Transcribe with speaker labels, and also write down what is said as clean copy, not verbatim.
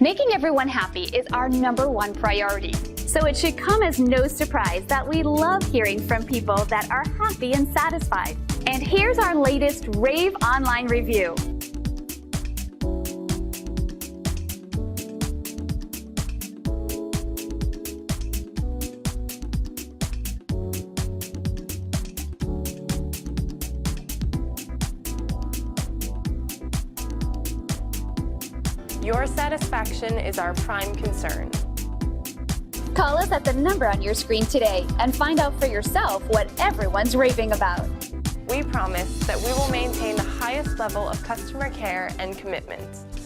Speaker 1: Making everyone happy is our #1 priority. So it should come as no surprise that we love hearing from people that are happy and satisfied. And here's our latest rave online review.
Speaker 2: Your satisfaction is our prime concern.
Speaker 1: Call us at the number on your screen today and find out for yourself what everyone's raving about.
Speaker 2: We promise that we will maintain the highest level of customer care and commitment.